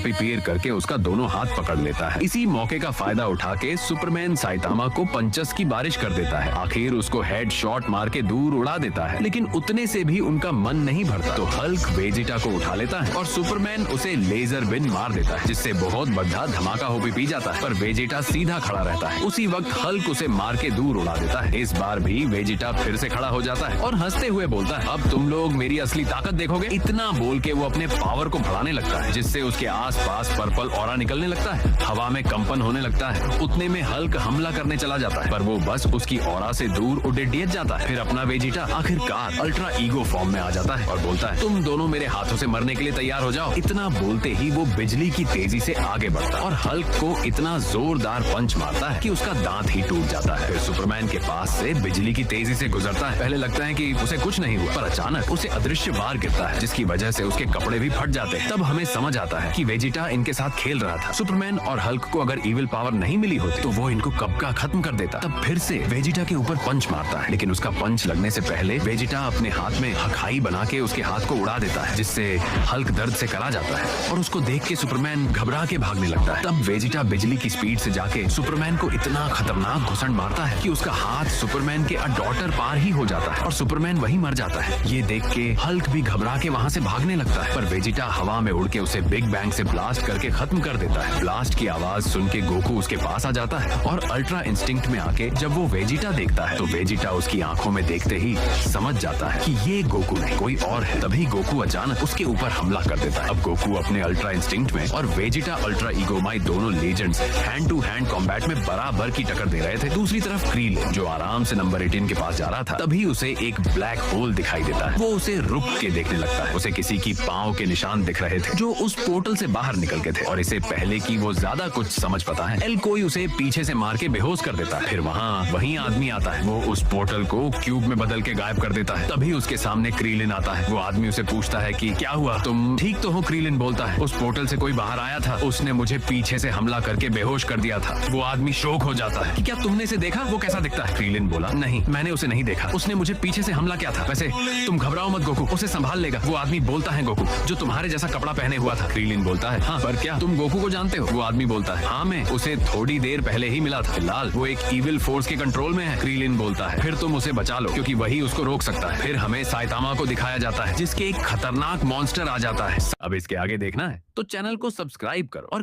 Prepare करके उसका दोनों हाथ पकड़ लेता है। इसी मौके का फायदा उठा के सुपरमैन साइतामा को पंचेस की बारिश कर देता है। आखिर उसको हेड शॉट मार के दूर उड़ा देता है, लेकिन उतने से भी उनका मन नहीं भरता तो हल्क वेजिटा को उठा लेता है और सुपरमैन उसे लेजर बिन मार देता है, जिससे बहुत बड़ा धमाका हो पी जाता है। पर वेजिटा सीधा खड़ा रहता है। उसी वक्त हल्क उसे मार के दूर उड़ा देता है। इस बार भी वेजिटा फिर से खड़ा हो जाता है और हंसते हुए बोलता है, अब तुम लोग मेरी असली ताकत देखोगे। इतना बोल के वो अपने पावर को बढ़ाने लगता है, जिससे उसके आसपास पर्पल ऑरा निकलने लगता है, हवा में कंपन होने लगता है। उतने में हल्क हमला करने चला जाता है, पर वो बस उसकी ऑरा से दूर उड़ियत जाता है। फिर अपना वेजिटा आखिरकार अल्ट्रा ईगो फॉर्म में आ जाता है और बोलता है, तुम दोनों मेरे हाथों से मरने के लिए तैयार हो जाओ। इतना बोलते ही वो बिजली की तेजी से आगे बढ़ता है और हल्क को इतना जोरदार पंच मारता है कि उसका दांत ही टूट जाता है। फिर सुपरमैन के पास से बिजली की तेजी से गुजरता है। पहले लगता है कि उसे कुछ नहीं हुआ, पर अचानक उसे अदृश्य बार गिरता है, जिसकी वजह से उसके कपड़े भी फट जाते हैं। तब हमें समझ आता है कि वेजिटा इनके साथ खेल रहा था। सुपरमैन और हल्क को अगर इविल पावर नहीं मिली होती तो वो इनको कब का खत्म कर देता। तब फिर से वेजिटा के ऊपर पंच मारता है, लेकिन उसका पंच लगने से पहले वेजिटा अपने हाथ में हखाई बना के उसके हाथ को उड़ा देता है, जिससे हल्क दर्द से करा जाता है और उसको देख के सुपरमैन घबरा के भागने लगता है। तब वेजिटा बिजली की स्पीड से जाके सुपरमैन को इतना खतरनाक घुसड़ मारता है कि उसका हाथ सुपरमैन के डॉटर पार ही हो जाता है और सुपरमैन वहीं मर जाता है। ये देख के हल्क भी घबरा के वहाँ से भागने लगता है, पर वेजिटा हवा में उड़ के उसे बिग बैंग से ब्लास्ट करके खत्म कर देता है। ब्लास्ट की आवाज सुन के गोकू उसके पास आ जाता है और अल्ट्रा इंस्टिंक्ट में आके जब वो वेजिटा देखता है तो वेजिटा उसकी आंखों में देखते ही समझ जाता है कि ये गोकू नहीं कोई और है। तभी गोकू अचानक उसके ऊपर हमला कर देता है। अब गोकू अपने अल्ट्रा इंस्टिंक्ट में और वेजिटा अल्ट्रा ईगोमाई दोनों legends hand to hand combat में बराबर की टक्कर दे रहे थे। दूसरी तरफ क्रील जो आराम से नंबर 18 के पास जा रहा था, तभी उसे एक ब्लैक होल दिखाई देता है। वो उसे रुक के देखने लगता है। उसे किसी की पांव के निशान दिख रहे थे जो उस पोर्टल से बाहर निकल के थे, और इसे पहले की वो ज्यादा कुछ समझ पाता है, एल कोई उसे पीछे से मार के बेहोश कर देता है। फिर वहीं आदमी आता है। वो उस पोर्टल को क्यूब में बदल के गायब कर देता है। तभी उसके सामने क्रीलिन आता है। वो आदमी उसे पूछता है कि क्या हुआ, तुम ठीक तो हो? क्रीलिन बोलता है, उस पोर्टल से कोई बाहर आया था, उसने मुझे पीछे से हमला करके बेहोश कर दिया था। वो आदमी शौक हो जाता है कि क्या तुमने इसे देखा, वो कैसा दिखता है? क्रीलिन बोला, नहीं मैंने उसे नहीं देखा, उसने मुझे पीछे से हमला किया था। वैसे तुम घबराओ मत गोकू, उसे संभाल लेगा। वो आदमी बोलता है, गोकू जो तुम्हारे जैसा कपड़ा पहने हुआ था। क्रीलिन बोलता है, हाँ पर क्या तुम गोकू को जानते हो? वो आदमी बोलता है, हाँ मैं उसे थोड़ी देर पहले ही मिला था, फिलहाल वो एक इविल फोर्स के कंट्रोल में है। क्रीलिन बोलता है, फिर तुम उसे बचा लो क्योंकि वही उसको रोक सकता है। फिर हमें साइतामा को दिखाया जाता है, जिसके एक खतरनाक मॉन्स्टर आ जाता है। अब इसके आगे देखना है तो चैनल को सब्सक्राइब करो और